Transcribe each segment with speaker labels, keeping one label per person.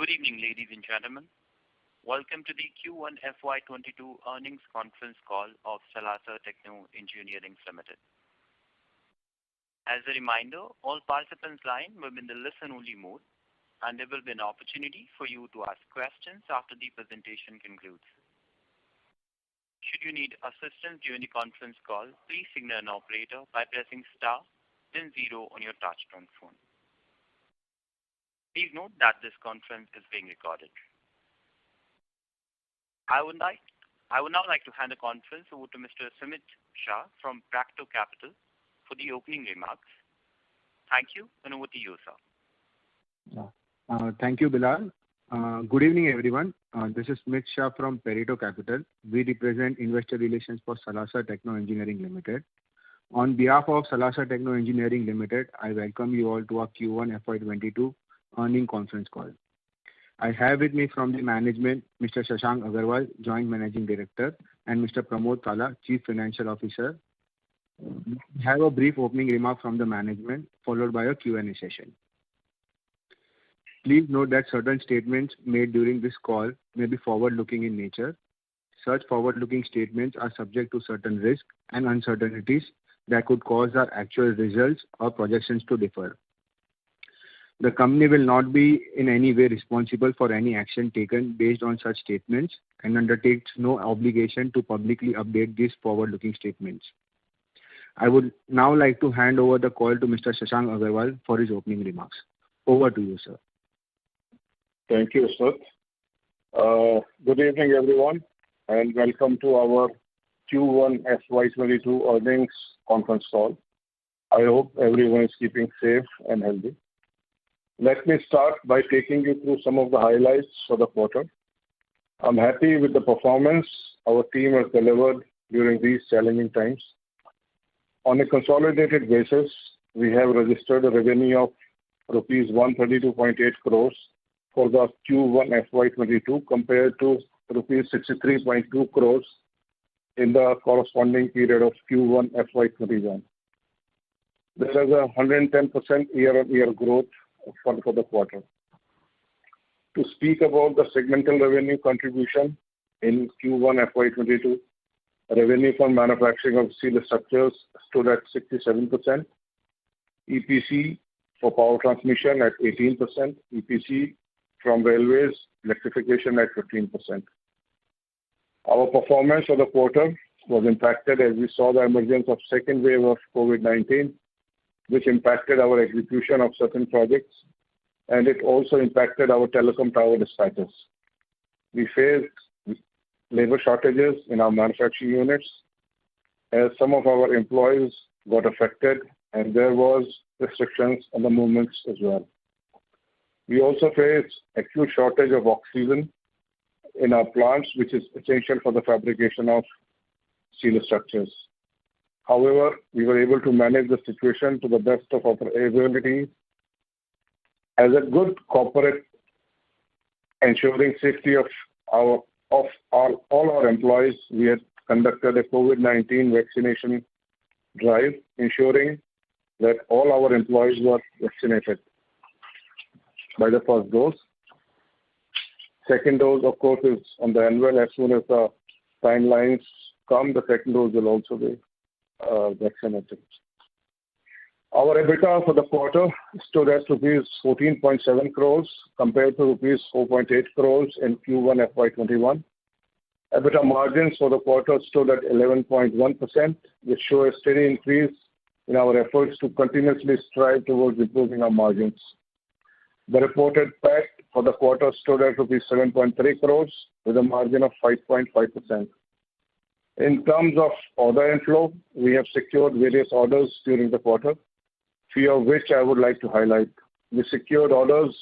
Speaker 1: Good evening, ladies and gentlemen. Welcome to the Q1FY22 Earnings Conference Call of Salasar Techno Engineering Limited. As a reminder, all participants' lines will be in the listen-only mode, and there will be an opportunity for you to ask questions after the presentation concludes. Should you need assistance during the conference call, please signal an operator by pressing star, then 0 on your touch-tone phone. Please note that this conference is being recorded. I would now like to hand the conference over to Mr. Sumit Shah from Practo Capital for the opening remarks. Thank you, and over to you, sir.
Speaker 2: Thank you, Bilal. Good evening, everyone. This is Sumit Shah from Practo Capital. We represent Investor Relations for Salasar Techno Engineering Limited. On behalf of Salasar Techno Engineering Limited, I welcome you all to our Q1FY22 earning conference call. I have with me from the management Mr. Shashank Agarwal, Joint Managing Director, and Mr. Pramod Kala, Chief Financial Officer. We have a brief opening remark from the management, followed by a Q&A session. Please note that certain statements made during this call may be forward-looking in nature. Such forward-looking statements are subject to certain risks and uncertainties that could cause our actual results or projections to differ. The company will not be in any way responsible for any action taken based on such statements and undertakes no obligation to publicly update these forward-looking statements. I would now like to hand over the call to Mr. Shashank Agarwal for his opening remarks. Over to you, sir.
Speaker 3: Thank you, Sumit. Good evening, everyone, and welcome to our Q1 FY22 earnings conference call. I hope everyone is keeping safe and healthy. Let me start by taking you through some of the highlights for the quarter. I'm happy with the performance our team has delivered during these challenging times. On a consolidated basis, we have registered a revenue of rupees 132.8 crores for the Q1 FY22 compared to rupees 63.2 crores in the corresponding period of Q1 FY21. There is a 110% year-on-year growth for the quarter. To speak about the segmental revenue contribution in Q1 FY22, revenue from manufacturing of steel structures stood at 67%, EPC for power transmission at 18%, EPC from railways, electrification at 15%. Our performance for the quarter was impacted as we saw the emergence of second wave of COVID-19, which impacted our execution of certain projects, and it also impacted our telecom tower dispatches. We faced labor shortages in our manufacturing units as some of our employees got affected, and there was restrictions on the movements as well. We also faced acute shortage of oxygen in our plants, which is essential for the fabrication of steel structures. However, we were able to manage the situation to the best of our ability. As a good corporate, ensuring safety of all our employees, we had conducted a COVID-19 vaccination drive, ensuring that all our employees were vaccinated by the first dose. Second dose, of course, is on the annual. As soon as the timelines come, the second dose will also be vaccinated. Our EBITDA for the quarter stood at rupees 14.7 crores compared to rupees 4.8 crores in Q1 FY21. EBITDA margins for the quarter stood at 11.1%, which show a steady increase in our efforts to continuously strive towards improving our margins. The reported PAT for the quarter stood at rupees 7.3 crores with a margin of 5.5%. In terms of order inflow, we have secured various orders during the quarter, few of which I would like to highlight. We secured orders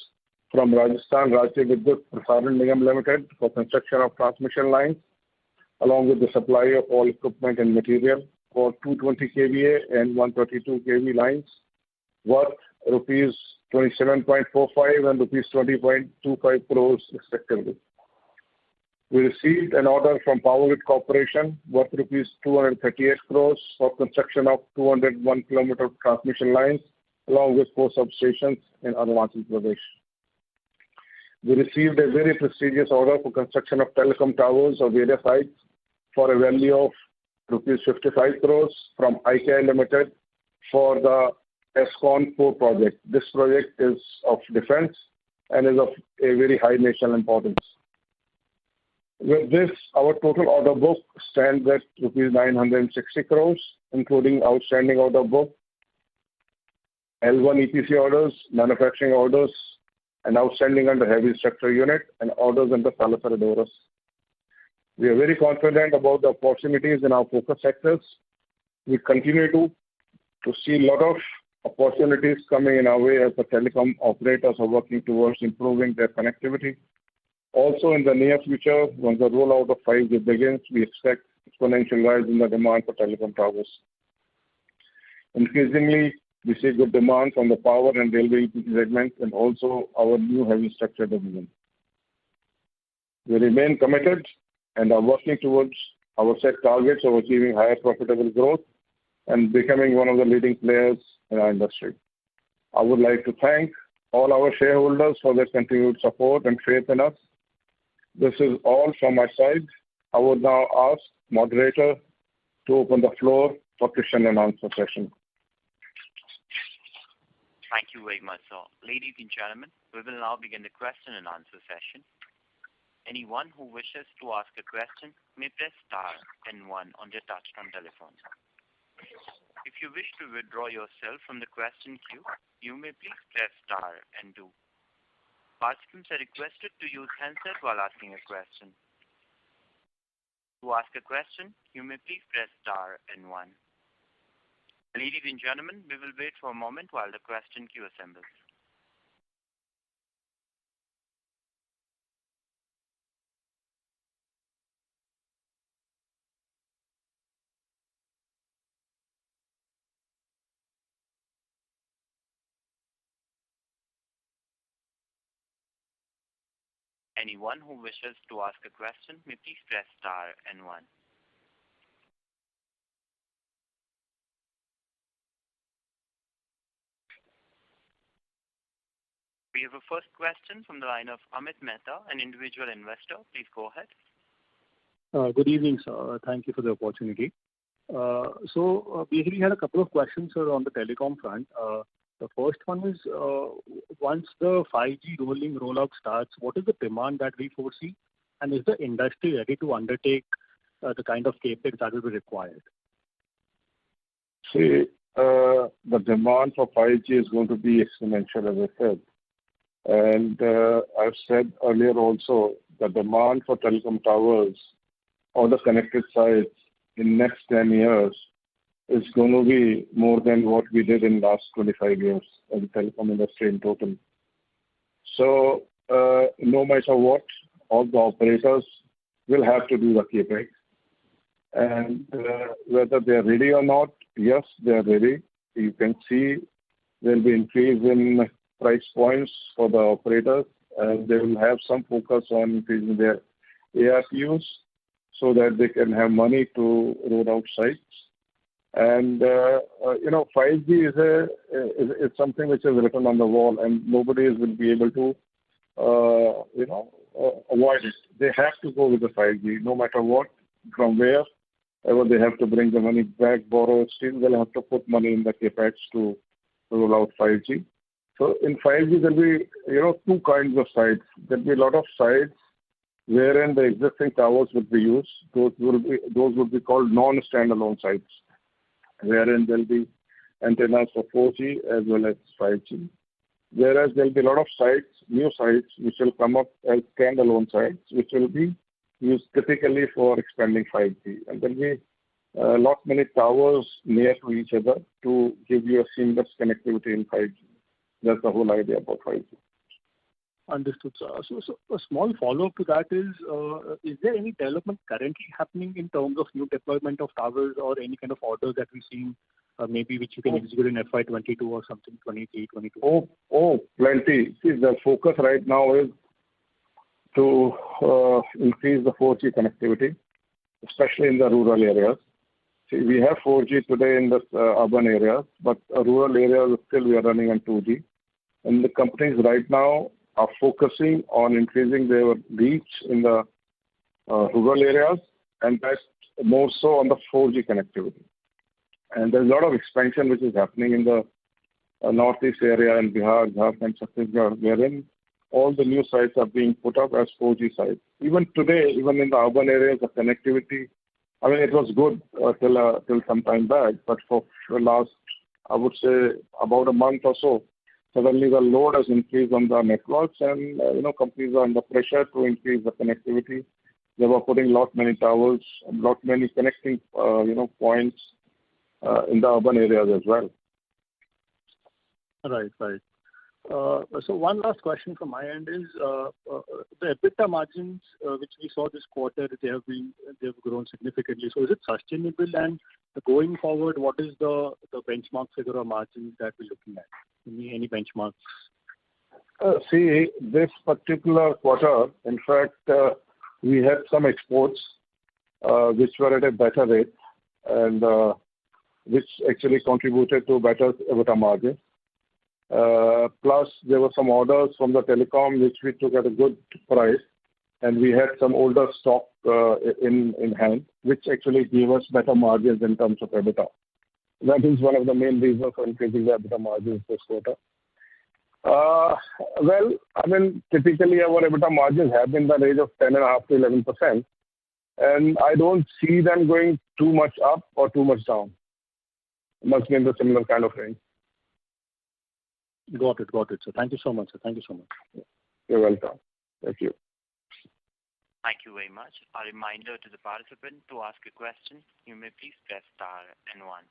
Speaker 3: from Rajasthan Rajya Vidyut Prasaran Nigam Limited for construction of transmission lines, along with the supply of all equipment and material for 220 kVA and 132 kV lines, worth rupees 27.45 and rupees 20.25 crores respectively. We received an order from Power Grid Corporation worth rupees 238 crores for construction of 201 km transmission lines along with 4 substations in Arunachal Pradesh. we received a very prestigious order for construction of telecom towers of various sites for a value of rupees 55 crores from IKI Limited for the ESCON 4 project. This project is of defense and is of a very high national importance. With this, our total order book stands at rupees 960 crores, including outstanding order book, L1 EPC orders, manufacturing orders, and outstanding under heavy structure unit and orders under Salasar Techno. We are very confident about the opportunities in our focus sectors. We continue to see a lot of opportunities coming in our way as the telecom operators are working towards improving their connectivity. Also, in the near future, once the rollout of 5G begins, we expect exponential rise in the demand for telecom towers. Increasingly, we see good demand from the power and railway EPC segments and also our new heavy structure division. We remain committed and are working towards our set targets of achieving higher profitable growth and becoming one of the leading players in our industry. I would like to thank all our shareholders for their continued support and faith in us. This is all from my side. I would now ask moderator to open the floor for question and answer session.
Speaker 1: Thank you very much, sir. Ladies and gentlemen, we will now begin the question and answer session. Anyone who wishes to ask a question may press star and 1 on their touchtone telephone. If you wish to withdraw yourself from the question queue, you may please press star and 2. Participants are requested to use handset while asking a question. To ask a question, you may please press star and 1. Ladies and gentlemen, we will wait for a moment while the question queue assembles. Anyone who wishes to ask a question may please press star and 1. We have a first question from the line of Amit Mehta, an individual investor. Please go ahead.
Speaker 4: Good evening, sir. Thank you for the opportunity. Basically, had a couple of questions, sir, on the telecom front. The first one is, once the 5G rollout starts, what is the demand that we foresee? And is the industry ready to undertake the kind of capex that will be required?
Speaker 3: See, the demand for 5G is going to be exponential, as I said. And I've said earlier also, the demand for telecom towers or the connected sites in next 10 years is going to be more than what we did in last 25 years in the telecom industry in total. So no matter what, all the operators will have to do the capex. And whether they're ready or not, yes, they're ready. You can see there'll be increase in price points for the operators, and they will have some focus on increasing their ARPUs so that they can have money to roll out sites. And 5G is something which is written on the wall, and nobody will be able to avoid it. They have to go with the 5G, no matter what, from where. Ever they have to bring the money back, borrow, still they'll have to put money in the capex to roll out 5G. So in 5G, there'll be, two kinds of sites. There'll be a lot of sites wherein the existing towers would be used. Those would be called non-standalone sites, wherein there'll be antennas for 4G as well as 5G. Whereas there'll be a lot of sites, new sites, which will come up as standalone sites, which will be used typically for expanding 5G. And there'll be not many towers near to each other to give you a seamless connectivity in 5G. That's the whole idea about 5G.
Speaker 4: Understood, sir. So a small follow-up to that is there any development currently happening in terms of new deployment of towers or any kind of orders that we've seen, maybe which you can execute in FY22 or something, 23, 22?
Speaker 3: Oh, plenty. See, the focus right now is to increase the 4G connectivity, especially in the rural areas. See, we have 4G today in the urban areas, but rural areas still we are running on 2G. And the companies right now are focusing on increasing their reach in the rural areas, and that's more so on the 4G connectivity. And there's a lot of expansion which is happening in the northeast area in Bihar, Jharkhand, Chhattisgarh, wherein all the new sites are being put up as 4G sites. Even today, even in the urban areas, the connectivity, I mean, it was good till some time back, but for the last, I would say, about a month or so, suddenly the load has increased on the networks, and companies are under pressure to increase the connectivity. They were putting many towers, many connecting points in the urban areas as well.
Speaker 4: Right. So one last question from my end is the EBITDA margins which we saw this quarter, they have grown significantly. So is it sustainable, and going forward, what is the benchmark figure or margins that we're looking at? Any benchmarks?
Speaker 3: See, this particular quarter, in fact, we had some exports which were at a better rate, and which actually contributed to better EBITDA margin. Plus, there were some orders from the telecom which we took at a good price, and we had some older stock in hand, which actually gave us better margins in terms of EBITDA. That is one of the main reasons for increasing the EBITDA margins this quarter. Well, I mean, typically our EBITDA margins have been in the range of 10.5 to 11%, and I don't see them going too much up or too much down. It must be in the similar kind of range.
Speaker 4: Got it, sir. Thank you so much, sir. Thank you so much.
Speaker 3: You're welcome. Thank you.
Speaker 1: Thank you very much. A reminder to the participant to ask a question. You may please press star and 1.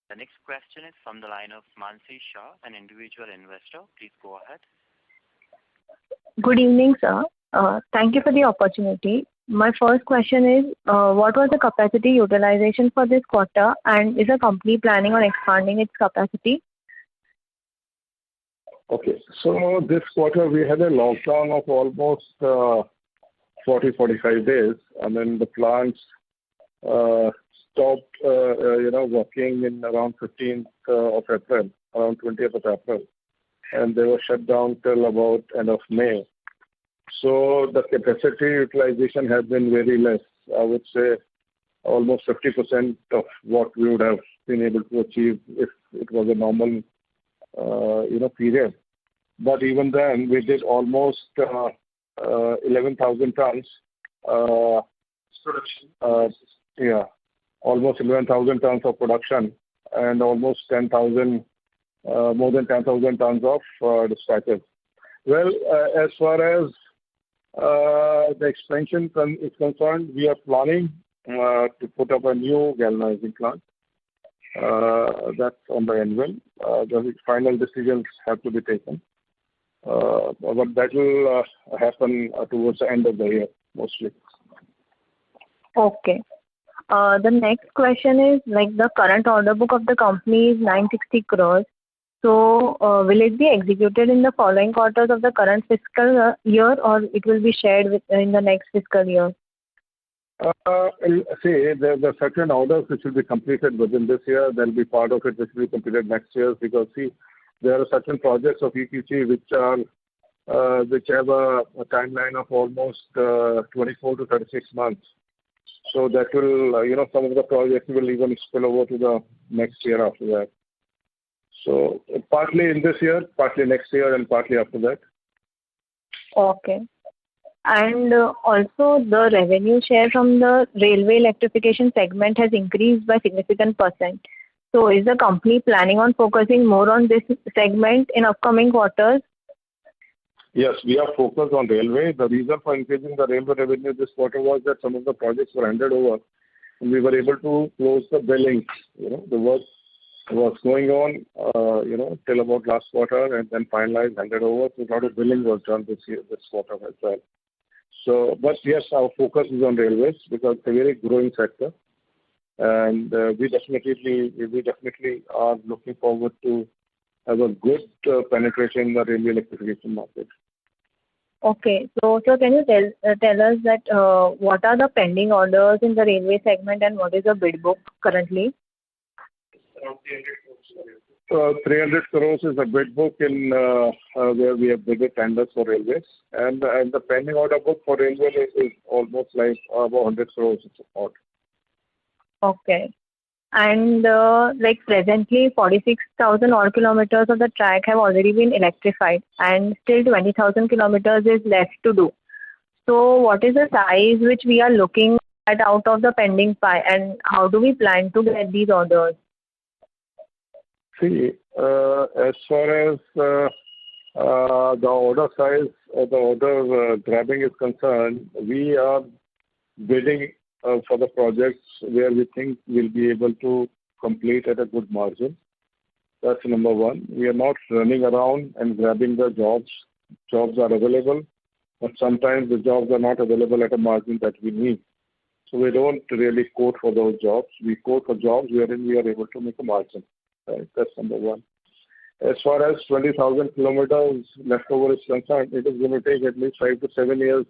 Speaker 1: The next question is from the line of Mansi Shah, an individual investor. Please go ahead.
Speaker 5: Good evening, sir. Thank you for the opportunity. My first question is, what was the capacity utilization for this quarter, and is the company planning on expanding its capacity?
Speaker 3: Okay, so this quarter we had a lockdown of almost 40-45 days, and then the plants stopped, working in around 15th of April, around 20th of April, and they were shut down till about end of May. So the capacity utilization has been very less. I would say almost 50% of what we would have been able to achieve if it was a normal, period. But even then, we did almost 11,000 tons. Almost 11,000 tons of production, and almost more than 10,000 tons of dispatches. Well, as far as the expansion is concerned, we are planning to put up a new galvanizing plant. That's on the anvil. The final decisions have to be taken. But that will happen towards the end of the year, mostly.
Speaker 5: Okay. The next question is, the current order book of the company is 960 crores. So, will it be executed in the following quarters of the current fiscal year, or it will be shared in the next fiscal year?
Speaker 3: See, there are certain orders which will be completed within this year. There will be part of it which will be completed next year, because there are certain projects of EPC which have a timeline of almost 24 to 36 months. So that will, some of the projects will even spill over to the next year after that. So partly in this year, partly next year, and partly after that.
Speaker 5: Okay. And also the revenue share from the railway electrification segment has increased by significant %. So is the company planning on focusing more on this segment in upcoming quarters?
Speaker 3: Yes, we are focused on railway. The reason for increasing the railway revenue this quarter was that some of the projects were handed over, and we were able to close the billing. The work was going on, till about last quarter, and then finalized, handed over. So a lot of billing was done this quarter as well. So, but yes, our focus is on railways because it's a very growing sector, and we definitely are looking forward to have a good penetration in the railway electrification market.
Speaker 5: Okay. So can you tell us that what are the pending orders in the railway segment, and what is the bid book currently?
Speaker 3: 300 crores is a bid book in where we have bid tenders for railways, and the pending order book for railway is almost like about 100 crores odd.
Speaker 5: Okay. And like presently 46,000 odd kilometers of the track have already been electrified and still 20,000 kilometers is left to do. So what is the size which we are looking at out of the pending pie, and how do we plan to get these orders?
Speaker 3: See, as far as the order size or the order grabbing is concerned, we are bidding for the projects where we think we'll be able to complete at a good margin. That's number one. We are not running around and grabbing the jobs. Jobs are available, but sometimes the jobs are not available at a margin that we need. So we don't really quote for those jobs. We quote for jobs wherein we are able to make a margin. Right? That's number one. As far as 20,000 kilometers left over is concerned, it is going to take at least 5 to 7 years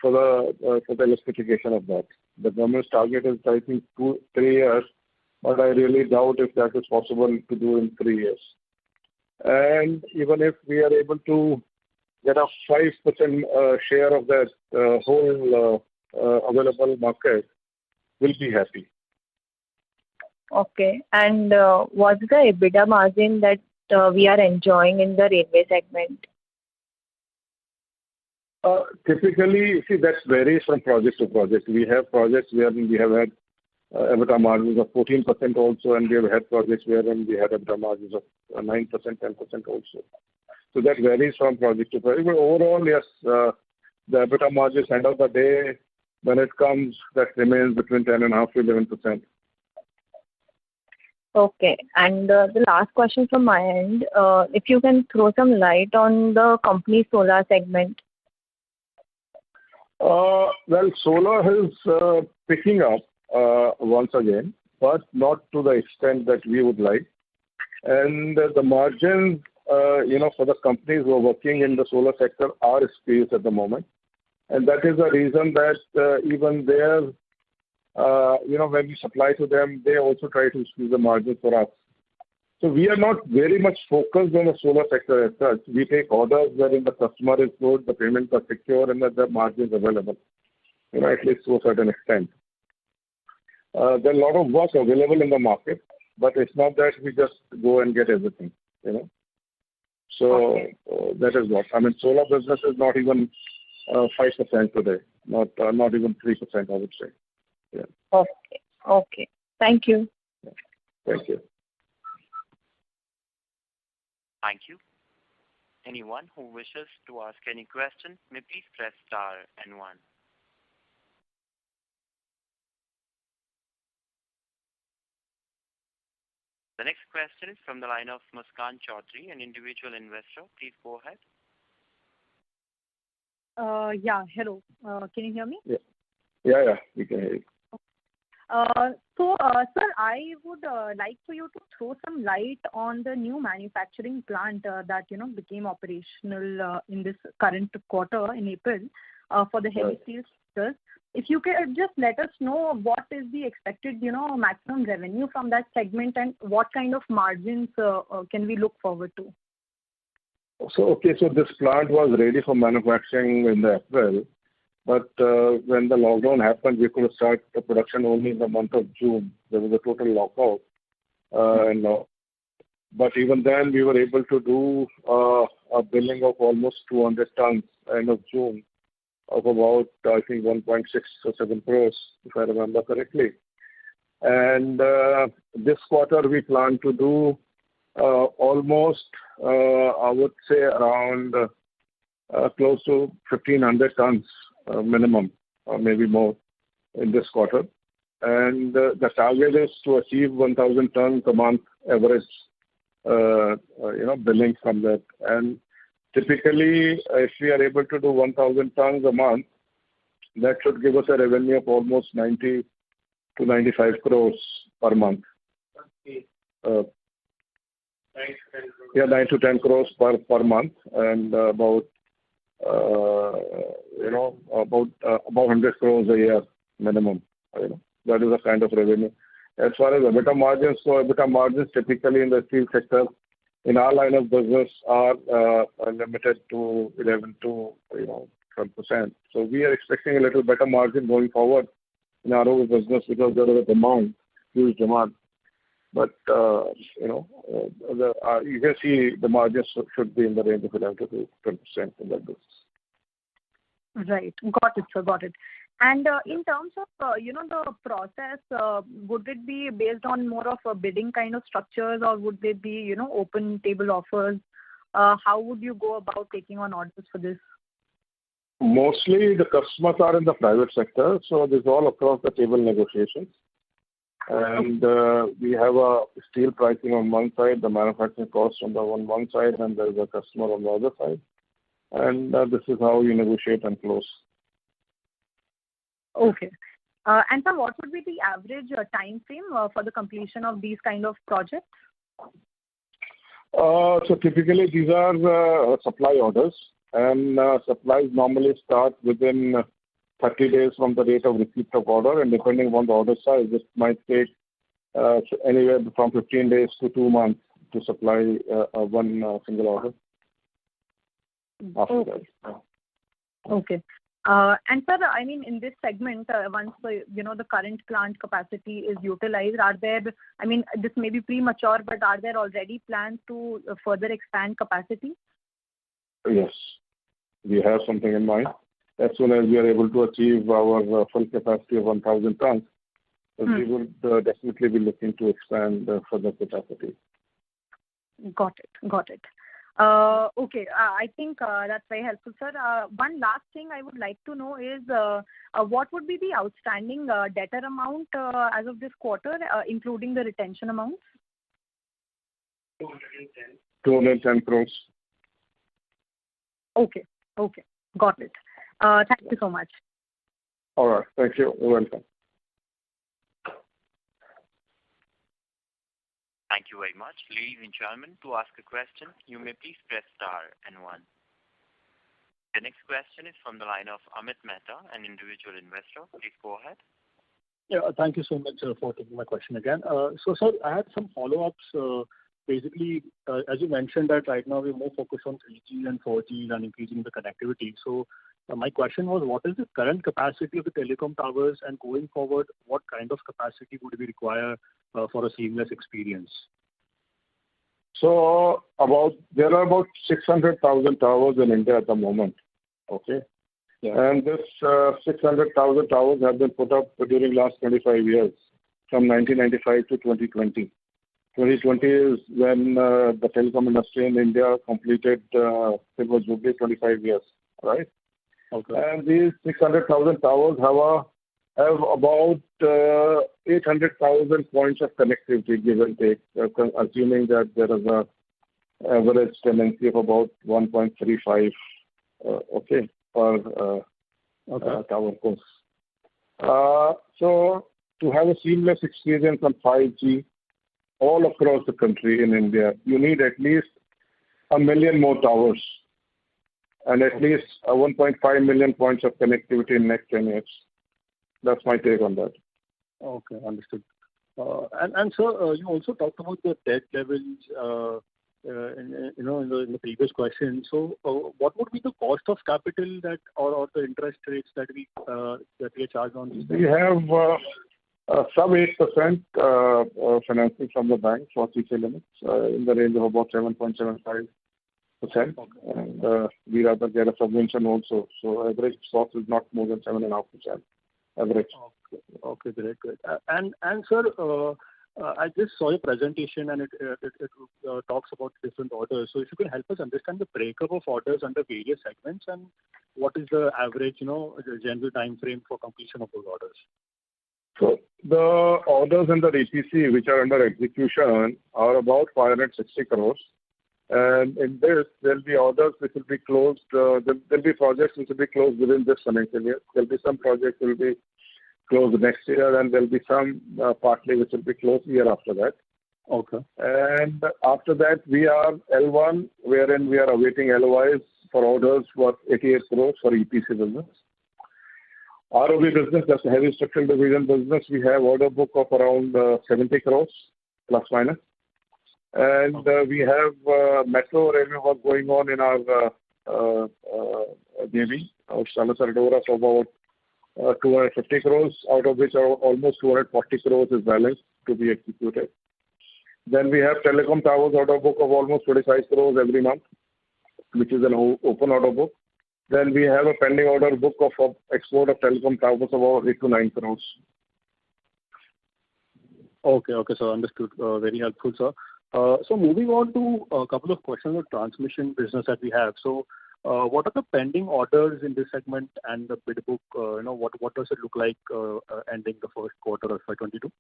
Speaker 3: for the electrification of that. The government's target is, I think, 2-3 years, but I really doubt if that is possible to do in 3 years. And even if we are able to get a 5% share of that whole available market, we'll be happy.
Speaker 5: Okay. And what's the EBITDA margin that we are enjoying in the railway segment?
Speaker 3: Typically, see, that varies from project to project. We have projects where we have had EBITDA margins of 14% also, and we have had projects wherein we had EBITDA margins of 9%, 10% also. So that varies from project to project. But overall, yes, the EBITDA margins end of the day, when it comes, that remains between 10.5% to 11%.
Speaker 5: Okay. And the last question from my end, if you can throw some light on the company solar segment.
Speaker 3: Well, solar is picking up once again, but not to the extent that we would like. And the margins, for the companies who are working in the solar sector are squeezed at the moment. And that is the reason that even there, when we supply to them, they also try to squeeze the margins for us. So we are not very much focused on the solar sector as such. We take orders wherein the customer is good, the payments are secure, and that the margin is available, at least to a certain extent. There are a lot of work available in the market, but it's not that we just go and get everything, So
Speaker 5: Okay.
Speaker 3: That is what. I mean, solar business is not even 5% today, not even 3%, I would say. Yeah.
Speaker 5: Okay. Thank you.
Speaker 3: Thank you.
Speaker 1: Thank you. Anyone who wishes to ask any question may please press star and 1. The next question is from the line of Muskan Chaudhary, an individual investor. Please go ahead.
Speaker 6: Yeah, hello. Can you hear me?
Speaker 3: Yeah, we can hear you.
Speaker 6: Sir, I would like for you to throw some light on the new manufacturing plant that became operational in this current quarter in April for the heavy steel sectors. If you could just let us know what is the expected maximum revenue from that segment, and what kind of margins can we look forward to?
Speaker 3: So this plant was ready for manufacturing in April. But when the lockdown happened, we could start the production only in the month of June. There was a total lockout. But even then, we were able to do a billing of almost 200 tons end of June of about, I think, 1.6 or 7 crores, if I remember correctly. And this quarter, we plan to do almost, I would say, around close to 1,500 tons. Minimum, or maybe more, in this quarter. And the target is to achieve 1,000 tons a month average, billing from that. And typically, if we are able to do 1,000 tons a month, that should give us a revenue of almost 90 to 95 crores per month. 9 to 10 crores per month, and about 100 crores a year minimum. That is the kind of revenue. As far as EBITDA margins, so EBITDA margins typically in the steel sector in our line of business are limited to 11 to 12%. So we are expecting a little better margin going forward in our own business because there is a demand, huge demand. But you can see the margins should be in the range of 11 to 12% in that business.
Speaker 6: Right. Got it, sir. Got it. And in terms of, the process, would it be based on more of a bidding kind of structures, or would they be, open table offers? How would you go about taking on orders for this?
Speaker 3: Mostly the customers are in the private sector, so this is all across the table negotiations. And we have a steel pricing on one side, the manufacturing cost on the one side, and there is a customer on the other side. And this is how you negotiate and close.
Speaker 6: Okay. And sir, what would be the average time frame for the completion of these kind of projects?
Speaker 3: So typically these are supply orders, and supplies normally start within 30 days from the date of receipt of order, and depending on the order size, it might take anywhere from 15 days to 2 months to supply one single order. After that.
Speaker 6: Okay. And sir, I mean, in this segment, once the current plant capacity is utilized, are there? I mean, this may be premature, but are there already plans to further expand capacity?
Speaker 3: Yes, we have something in mind. As soon as we are able to achieve our full capacity of 1,000 tons, we would definitely be looking to expand further capacity.
Speaker 6: Got it. Okay, I think that's very helpful, sir. One last thing I would like to know is what would be the outstanding debtor amount as of this quarter, including the retention amounts?
Speaker 3: 210 crores.
Speaker 6: Okay. Got it. Thank you so much.
Speaker 3: All right. Thank you. You're welcome.
Speaker 1: Thank you very much. Ladies and gentlemen, to ask a question, you may please press star and 1. The next question is from the line of Amit Mehta, an individual investor. Please go ahead.
Speaker 4: Yeah, thank you so much for taking my question again. So, sir, I had some follow-ups. Basically, as you mentioned that right now we're more focused on 3G and 4G and increasing the connectivity. So, my question was, what is the current capacity of the telecom towers, and going forward, what kind of capacity would we require for a seamless experience?
Speaker 3: So there are about 600,000 towers in India at the moment. Okay. Yeah. And this 600,000 towers have been put up during last 25 years, from 1995 to 2020. 2020 is when the telecom industry in India completed Silver Jubilee 25 years, right? Okay. And these 600,000 towers have about 800,000 points of connectivity, give and take, assuming that there is a average tenancy of about 1.35 per tower course. So to have a seamless experience on 5G all across the country in India, you need at least 1 million more towers and at least 1.5 million points of connectivity in next 10 years. That's my take on that.
Speaker 4: Okay, understood. And sir, you also talked about the debt levels, in the previous question. So, what would be the cost of capital that, or the interest rates that we are charged on these?
Speaker 3: We have sub 8% financing from the bank for CC limits in the range of about 7.75%. Okay. And we rather get a subvention also. So average cost is not more than 7.5%. Average.
Speaker 4: Okay, great. And sir, I just saw your presentation and it talks about different orders. So if you can help us understand the breakup of orders under various segments and what is the average, the general time frame for completion of those orders?
Speaker 3: So the orders under EPC which are under execution are about 560 crores. And in this, there will be orders which will be closed. There will be projects which will be closed within this financial year. There will be some projects which will be closed next year, and there will be some partly which will be closed year after that.
Speaker 4: Okay.
Speaker 3: And after that, we are L1, wherein we are awaiting LOIs for orders worth 88 crores for EPC business. ROB business, that's a heavy structural division business. We have order book of around 70 crores, plus minus. And we have metro railway work going on in our JV, our Salasar Dora, for about 250 crores, out of which almost 240 crores is balanced to be executed. Then we have telecom towers order book of almost 25 crores every month, which is an open order book. Then we have a pending order book of export of telecom towers of about 8 to 9 crores.
Speaker 4: Okay, sir. Understood. Very helpful, sir. So moving on to a couple of questions on transmission business that we have. So what are the pending orders in this segment and the bid book? What does it look like ending the first quarter of FY22?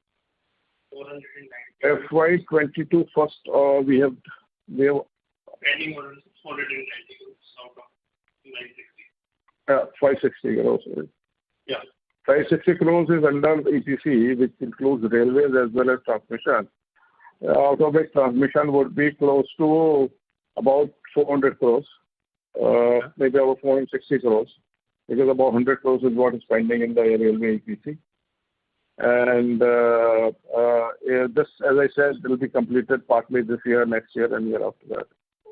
Speaker 3: FY22 first, we have
Speaker 7: pending orders 490 crores out of 960.
Speaker 3: 560 crores.
Speaker 7: Yeah.
Speaker 3: 560 crores is under EPC, which includes railways as well as transmission. Out of which transmission would be close to about 400 crores, maybe about 460 crores, because about 100 crores is what is pending in the railway EPC. And this, as I said, will be completed partly this year, next year, and year after that.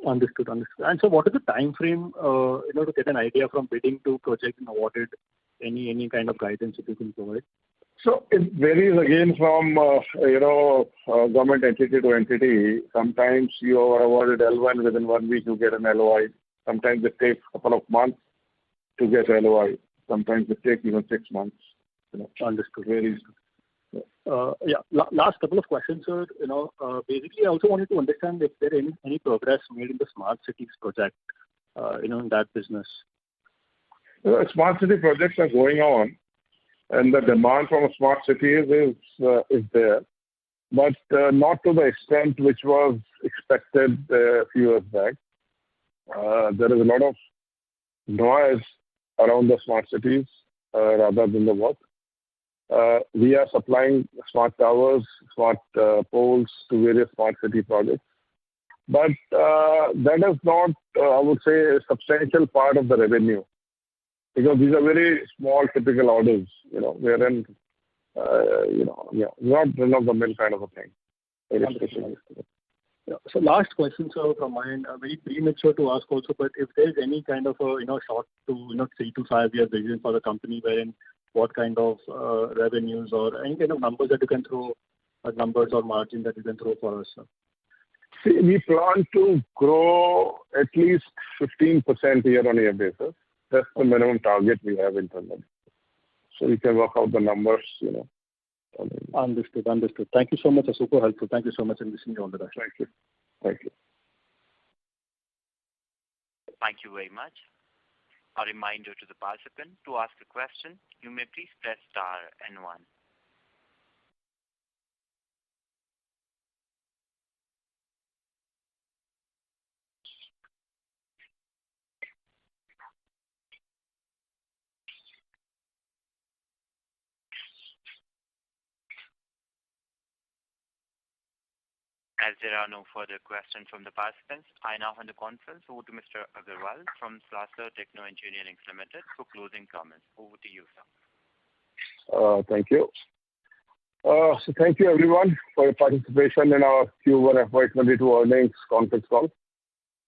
Speaker 4: Understood. And so what is the time frame, to get an idea from bidding to project and awarded? Any kind of guidance that you can provide?
Speaker 3: So it varies again from, government entity to entity. Sometimes you are awarded L1 within 1 week, you get an LOI. Sometimes it takes a couple of months to get LOI. Sometimes it takes even 6 months.
Speaker 4: Understood.
Speaker 3: Varies.
Speaker 4: Last couple of questions, sir. Basically, I also wanted to understand if there is any progress made in the smart cities project, in that business.
Speaker 3: Smart city projects are going on, and the demand from smart cities is there, but not to the extent which was expected a few years back. There is a lot of noise around the smart cities rather than the work. We are supplying smart towers, smart poles to various smart city projects. But that is not, I would say, a substantial part of the revenue, because these are very small typical orders, wherein, not run-of-the-mill kind of a thing. Very specific.
Speaker 4: Yeah. So last question, sir, from my end, very premature to ask also, but if there is any kind of a short to 3 to 5 year vision for the company, wherein what kind of revenues or any kind of numbers that you can throw, numbers or margin that you can throw for us, sir?
Speaker 3: See, we plan to grow at least 15% year-on-year basis. That's the minimum target we have internally. So you can work out the numbers,
Speaker 4: Understood. Thank you so much. That's super helpful. Thank you so much, and wishing you all the best.
Speaker 3: Thank you.
Speaker 1: Thank you very much. A reminder to the participant, to ask a question, you may please press star and 1. As there are no further questions from the participants, I now hand the conference over to Mr. Agarwal from Salasar Techno Engineering Limited for closing comments. Over to you, sir.
Speaker 3: Thank you. So thank you everyone for your participation in our Q1FY22 earnings conference call.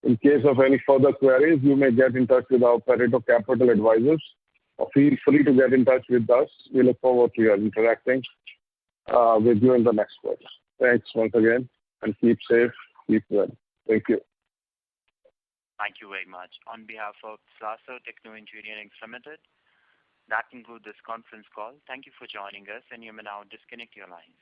Speaker 3: In case of any further queries, you may get in touch with our Pareto Capital advisors, or feel free to get in touch with us. We look forward to your interacting with you in the next quarter. Thanks once again, and keep safe, keep well. Thank you.
Speaker 1: Thank you very much. On behalf of Salasar Techno Engineering Limited, that concludes this conference call. Thank you for joining us, and you may now disconnect your lines.